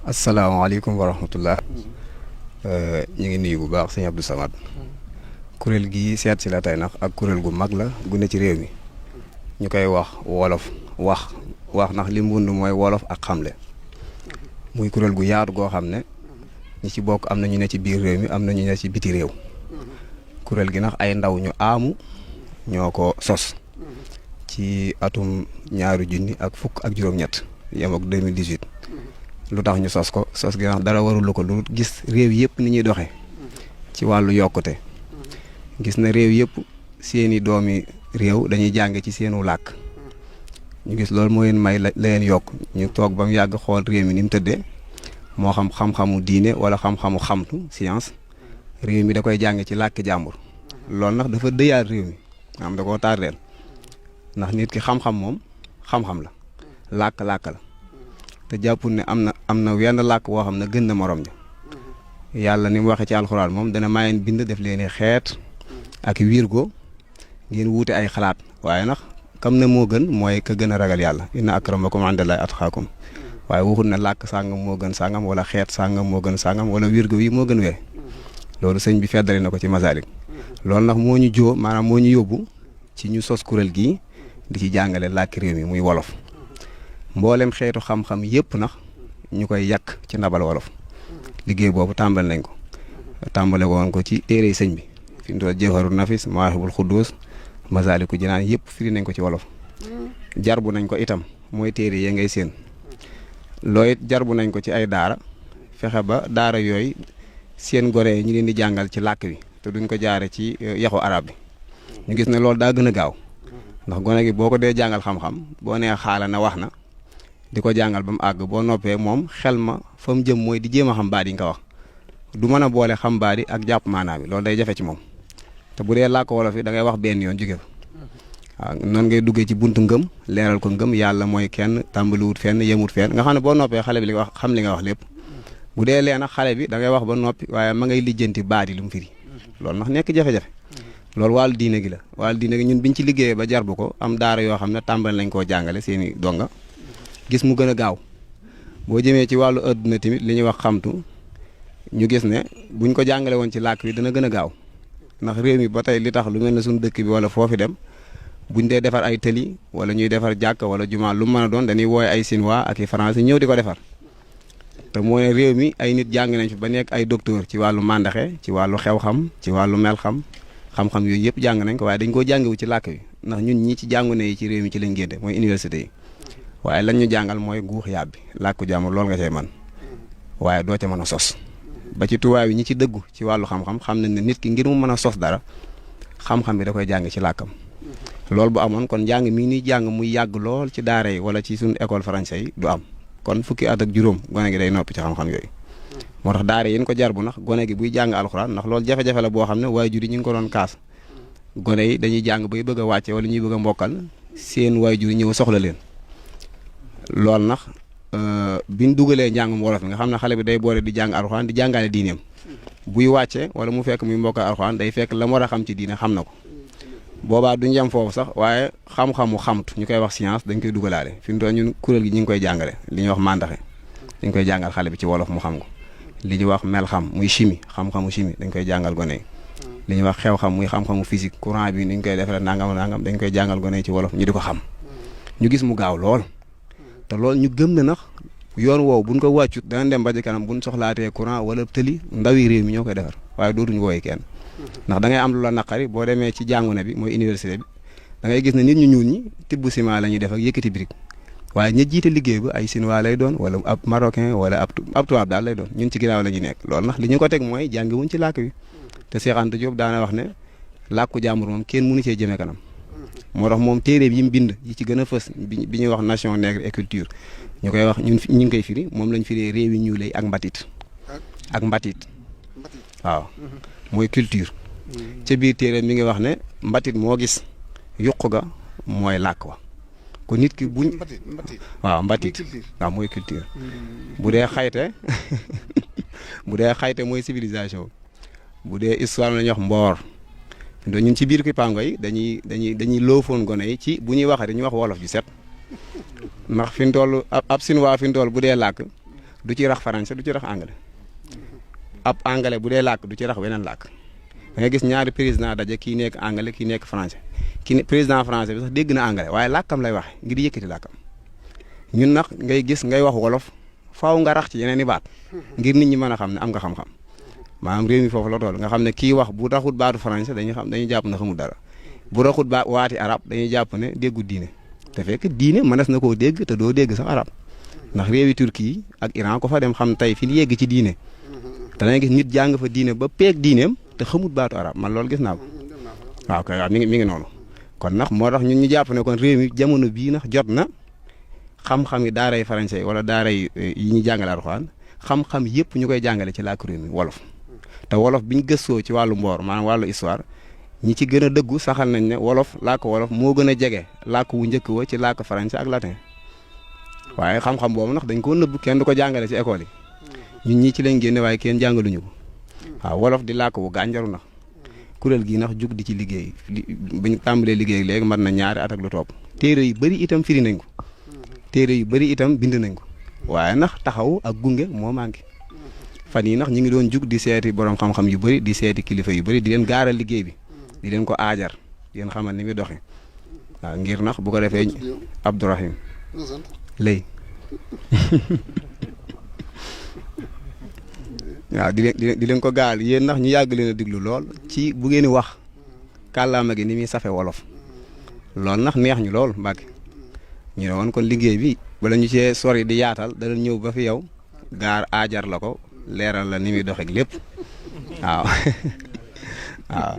asalaamaaleykum wa rahmatullah. ñu ngi nuyu bu baax sëñ Abdou Samad. kuréel gi seet si la tey nag ak kuréel gu mag la gu ne ci réew mi ñu koy wax wolof wax ndax li mu wund mooy wolof ak xamle muy kuréel gu yaatu goo xam ne ñi ci bokk am na ñu ne ci biir réew mi am na ñu ne ci biti réew. kuréel gi nag ay ndaw ñu aamu ñoo ko sos ci atum 2000 ak fukk ak juróom-ñett yem ak 2018. lu tax ñu sos ko sos gi nag dara warulu ko lu gis réew yëpp ni ñuy doxee ci wàllu yokkute gis na réew yëpp seeni doomi réew dañuy jànge ci seenu làkk ñu gis loolu moo leen may la leen yokk ñu toog ba mu yàgg xool réew mi ni mu tëddee moo xam xam-xamu diine wala xam-xamu xamtu science réew mi da koy jànge ci làkki jàmbur loolu nag dafa dëyaat réew mi am da koo tardeel ndax nit ki xam-xam moom xam-xam la làkk-làkk la te jàppul ne am na wenn làkk woo xam ne gën na morom ja yàlla ni mu waxee ci alxuraan moom dana mayeen bind def leen xeet ak wirgo ngeen wuute ay xalaat waaye nag kam ne moo gën mooy ka gën a ragal yàlla inna akramakum indallahi atqaakum waaye waxul ne làkk sàngam moo gën sàngam wala xeet sàngam moo gën sàngam wala wirgo yi moo gën wee loolu sëñ bi feddali na ko ci Masalik loolu nag moo ñu maanaam moo ñu yóbbu ci ñu sos kuréel gii di ci jàngale làkki réew mi muy wolof mboolem xeetu xam-xam yëpp nax ñu koy yàq ci ndabal wolof liggéey boobu tàmbal nañ ko tàmbale woon ko ci téere sëñ bi fi mu toll Jawharun Nafis Mawaahibul Quddus Masaalikul Jinaan yëpp firi nañ ko ci wolof jarbu nañ ko itam mooy téere yi ngay seen looy jarbu nañ ko ci ay daara fexe ba daara yooyu seen gore yi ñu leen di jàngal ci làkk bi te duñ ko jaare ci yaxu arab bi ñu gis ne loolu daa gën a gaaw ndax gone gi boo ko dee jàngal xam-xam boo nee xaala na wax na di ko jàngal ba mu àgg boo noppee moom xel ma fa mu jëm mooy di jéem a xam baat yi nga ko wax du mën a boole xam baat yi ak jàpp maanaam bi loolu day jafe ci moom te bu dee làkk wolof yi da ngay wax benn yoon jóge fa waaw noonu ngay duggee ci buntu ngëm leeral ko ngëm yàlla mooy kenn tàmbaliwut fenn yemut fenn nga xam ne boo noppee xale bi li nga wax xam li nga wax lépp bu dee lee nag xale bi da ngay wax ba noppi waaye ma ngay lijjanti baat yi lu mu firi loolu ndax nekk jafe-jafe loolu wàllu diine gi la wàllu diine gi ñun biñ ci liggéeyee ba jarbu ko am daara yoo xam ne tàmbali nañ koo jàngale seeni donga gis mu gën a gaaw boo jëmee ci wàllu adduna tamit li ñuy wax xamtu ñu gis ne buñ ko jàngale woon ci làkk bi dana gën a gaaw ndax réew mi ba tey li tax lu mel ne suñu dëkk bi wala foofi dem buñ dee defar ay tëli wala ñuy defar jàkk wala jumaa lu mu mën a doon dañuy wooye ay Chinois ak i français ñëw di ko defar te mooy réew mi ay nit jàng nañ fi ba nekk ay docteur ci wàllu màndaxe ci wàllu xew-xam ci wàllu mel-xam xam-xam yooyu yëpp jàng nañ ko waaye dañ koo jàngewu ci làkk bi ndax ñun ñi ci jàngu ne yi ci réew mi ci lañ génne mooy université yi waaye lañ ñu jàngal mooy guux yàbbi làkku jàmbur loolu nga cay man waaye doo ca mën a sos ba ci tubaab yi ñi ci dëggu ci wàllu xam-xam xam nañ ne nit ki ngir mu mën a sos dara xam-xam bi da koy jàng ci làkkam loolu bu amoon kon njàng mii ni jàng muy yàgg lool ci daara yi wala ci suñu école français yi du am kon fukki at ak juróom gone gi day noppi ci xam-xam yooyu moo tax daara yi ñu ko jar bu ndax gone gi buy jàng alxuraan ndax loolu jafe-jafe la boo xam ne waajur yi ñu ngi ko doon kaas gone yi dañuy jàng bay bëgg a wàcce wala ñuy bëgg a mbokkal seen waajur yi ñëw soxla leen loolu nag biñ dugalee njàngum wolof mi nga xam ne xale bi day boole di jàng alxuraan di jàngale diineem buy wàcce wala mu fekk muy mbokkal alxuraan day fekk la mu war a xam ci diine xam na ko boobaa duñ yem foofu sax waaye xam-xamu xamtu ñu koy wax science dañ koy dugalaale fi mu toll ñun kuréel gi ñu ngi koy jàngale li ñuy wax màndaxe dañ koy jàngal xale bi ci wolof mu xam ko li ñuy wax mel xam muy chimie xam-xamu chimie dañ koy jàngal gone yi li ñuy wax xew xam muy xam-xamu physique courant bi ni ñu koy defaree nangam nangam dañ koy jàngal gone yi ci wolof ñu di ko xam ñu gis mu gaaw lool te loolu ñu gëm ne nag yoon woowu buñ ko wàccut dana dem ba ci kanam buñ soxlaatee courant wala tëli ndawi réew mi ñoo koy defar waaye dootuñu wooyee kenn ndax da ngay am lu la naqari boo demee ci jàngune bi mooy université bi da ngay gis ne nit ñu ñuul ñi tibb ciment la ñuy def ak yëkkati brique waaye ña jiite liggéey ba ay Chinois lay doon wala ab marocain wala ab tubaab daal lay doon ñun ci ginnaaw la ñuy nekk loolu ndax li ñu ko teg mooy jàngi wuñ ci làkk wi te Cheikh Anta Diop daana wax ne làkku jàmbur moom kenn mënu cee jëmee kanam moo tax moom téere yi mu bind yi ci gën a fës bi ñuy wax nation nègre et culture ñu koy wax ñun ñu ngi koy firi moom lañ firee réew yi ñu lay ak mbatit waaw mooy culture ca biir téere mi ngi wax ne mbatit moo gis yuq ga mooy làkk wa ko nit ki buñ waaw mbatit waaw mooy culture bu dee xayte bu dee xayte mooy civilisation bu dee histoire la ñuy wax mboor ñun ci biir Kipango yi dañuy loofoon gone yi ci bu ñuy wax dañuy wax wolof ju set ndax fi mu toll ab Chinois fi mu toll bu dee làkk du ci rax français du ci rax anglais ab anglais bu dee làkk du ci rax weneen làkk da nga gis ñaari président daje kii nekk anglais kii nekk français président français bi sax dégg na anglais waaye làkkam lay waxe ngir yëkkati làkkam ñun nag ngay gis ngay wax wolof faaw nga rax ci yeneen i baat ngir nit ñi mën a xam ne am nga xam-xam maanaam réew mi foofu la toll nga xam ne kii wax bu raxut baatu français dañuy jàpp na xamul dara bu raxut waati arab dañuy jàpp ne déggu diine te fekk diine mënees na koo dégg te doo dégg sax arab ndax réewi Turquie yi ak Iran ko fa dem xam tey fi ñu yegg ci diine te dangay gis nit jàng fa diine ba peeg diineem te xamut baatu arab man loolu gis naa ko waaw kay waaw mi ngi noonu kon nag moo tax ñun ñu jàpp ne kon réew mi jamono bii nag jot na xam-xam yi daaray français wala daaray yi ñu jàngale Alxuraan xam-xam yëpp ñu koy jàngale ci làkku réew mi wolof te wolof biñ gëstoo ci wàllu mboor maanaam wàllu histoire ñi ci gën a dëggu saxal nañ ne wolof làkk wolof moo gën a jege làkk wu njëkk wa ci làkk français ak latin waaye xam-xam boobu ndax dañ koo nëbb kenn du ko jàngale ci école yi ñun ñii ci lañ génne waaye kenn jàngaluñu ko waaw wolof di làkk wu gànjaru na kuréel gii ndax jug di ci liggéey buñ tàmbalee liggéey léegi mën na ñaari at ak lu topp téere yu bëri itam firi nañ ko téere yu bëri itam bind nañ ko waaye ndax taxaw ak gunge moo manqué fan yi ndax ñu ngi doon jug di seeti borom xam-xam yu bëri di seeti kilifa yu bëri di leen gaaral liggéey bi di leen ko aajar di leen xamal ni muy doxee waaw ngir nax bu ko defee Abdourahim lay waaw di leen ko gaal yéen ndax ñu yàgg leen a diglu lool ci bu ngeen di wax kàllaama gi ni muy safe wolof loolu ndax neex ñu lool Mbàkke ñu ne woon kon liggéey bi bala ñu cee sori di yaatal dana ñëw ba fi yow gaar aajar la ko leeral la ni muy doxeek lépp waaw waaw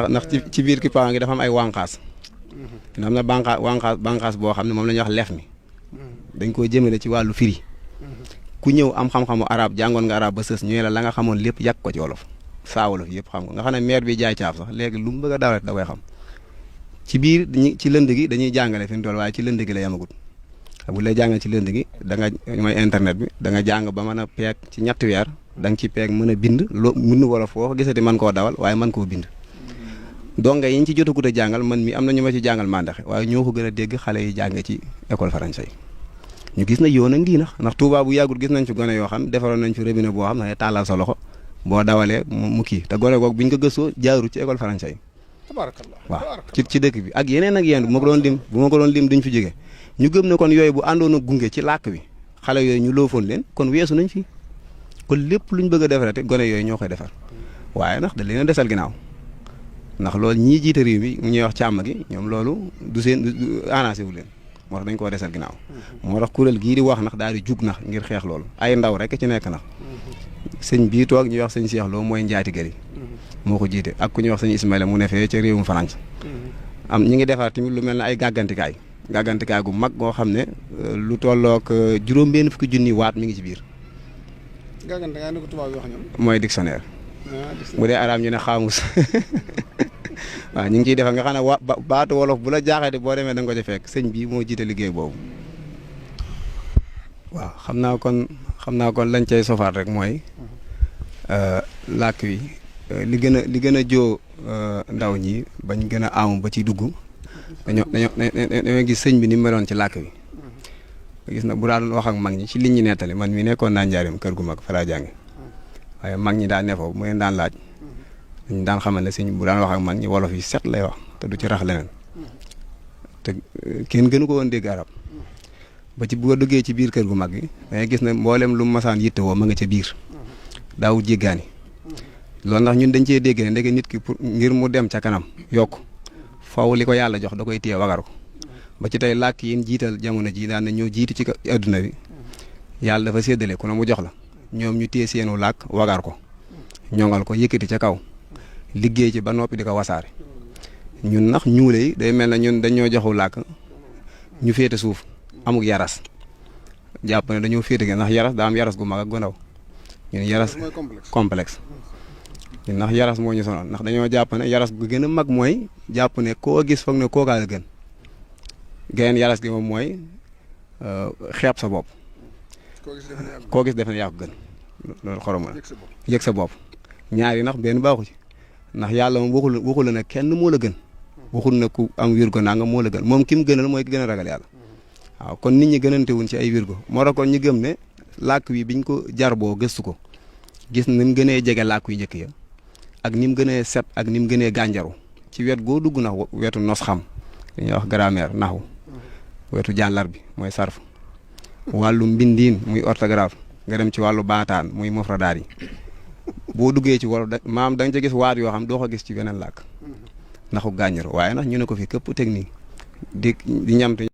ndax ci biir Kippa ngi dafa am ay wànqaas am na bànqaas boo xam ne moom la ñuy wax lef mi dañ koo jëmale ci wàllu firi ku ñëw am xam-xamu arab jàngoon nga arab ba sës ñu la nga xamoon lépp yàq ko ci wolof saa wolof yëpp xam nga xam ne maire bi jaay caaf sax léegi lu mu bëgg a dawlet da koy xam ci biir ci lënd gi dañuy jàngale fi mu toll waaye ci lënd gi la yamagut bu lay jàngal ci lënd gi da nga mooy internet bi da nga jàng ba mën a peeg ci ñetti weer da nga ci peeg mën a bind loo mën wolof foo ko gisati mën koo dawal waaye mën koo bind donga yi ñu ci jotagut a jàngal man mi am na ñu ma ci jàngal mandaxe waaye ñoo ko gën a dégg xale yi jàng ci école français ñu gis na yoon a ngi ndax Touba bu yàggul gis nañ fi gone yoo xam defaroon nañ fi robinet boo xam ne tàllal sa loxo boo dawalee mu kii te gone googu biñ ko gëstoo jaaru ci école français yi tabarakallah waaw ci dëkk bi ak yeneen ak yeneen bu ma ko doon lim duñ fi jóge ñu gëm ne kon yooyu bu àndoon a gunge ci làkk bi xale yooyu ñu loofoon leen kon weesu nañ fi kon lépp luñ bëgg a defarate gone yooyu ñoo koy defar waaye ndax da leen a desal ginnaaw ndax loolu ñii jiite réew mi ñuy wax càmm gi ñoom loolu du arrangé wu leen moo tax dañ koo desal ginnaaw moo tax kuréel gii di wax nax daal di jug nax ngir xeex loolu ay ndaw rek ci nekk nax sëñ bii toog ñuy wax sëñ Cheikh Lo mooy njaati gër yi moo ko jiite ak ku ñuy wax sëñ Ismaïla mu ne fee ca réewum France am ñi ngi defar tamit lu mel ne ay gàggantikaay gu mag goo xam ne lu tollook juróom-benn fukki junni waat mi ngi ci biir gàggantikaay ni ko tubaab yi wax ñoom mooy dictionnaire bu dee araam ñu ne xaamus waaw ñu ngi ciy defar nga xam ne baatu wolof bu la jaaxee boo demee da nga ko ci fekk sëñ bi moo jiite liggéey boobu waaw xam naa kon lañ cay sofaat rek mooy làkk wi li gën a joo ndaw ñi bañ gën a aamu ba ci dugg dañoo gis sëñ bi ni mu meloon ci làkk wi gis na bu daan wax ak mag ñi ci liñ ñi nettali man mi nekkoon naa njaareem kër gu mag fa laa jànge waaye mag ñi daan ne foofu mu leen daan laaj dañ daan xamal ne sëñ bu daan wax ak mag ñi wolof yi set lay wax te du ci rax leneen te kenn gënu ko woon dégg arab ba ci bu ko duggee ci biir kër gu mag gi dangay gis ne mboolem lu masaan yitte woo ma nga ca biir daaw jéggaani loolu ndax ñun dañ cee dégg ne ndeke nit ki pour ngir mu dem ca kanam yokk faw li ko yàlla jox da koy téye wagar ko ba ci tey làkk yi jiital jamono ji daan na ñoo jiitu ci adduna bi yàlla dafa séddale ku ne mu jox la ñoom ñu téye seenu làkk wagar ko ñoŋal ko yëkkati ca kaw liggéey ci ba noppi di ko wasaare ñun nax ñuule yi day mel na ñun dañoo joxu làkk ñu féete suuf amuk yaras jàpp ne dañoo féete ndax yaras daa am yaras gu mag ak gu ndaw ñun yaras complexe ñun ndax yaras moo ñu sonal ndax dañoo jàpp ne yaras gu gën a mag mooy jàpp ne koo gis foog ne kookaa la gën geneen yaras gi moom mooy xeeb sa bopp koo gis def ne yaa ko gën loolu xorom la yëg sa bopp ñaari ndax benn baaxu ci ndax yàlla moom waxul na kenn moo la gën waxul na ku am wirgo nanga moo la gën moom ki mu gënal mooy ki gën a ragal yàlla waaw kon nit ñi gënante wuñ ci ay wirgo moo tax kon ñu gëm ne làkk wi biñ ko jar boo gëstu ko gis ni mu gënee jege làkk yu njëkk ya ak ni mu gënee set ak ni mu gënee gànjaru ci wet goo dugg na wetu nos xam li ñuy wax grammaire naxu wetu jàllar bi mooy sarf wàllu mbindiin muy orthographe nga dem ci wàllu baataan muy mufradaat yi boo duggee ci wolof maam da nga ca gis waat yoo xam doo ko gis ci beneen làkk naxu gànjaru waaye nag ñu ne ko fi këpp technique di ñamte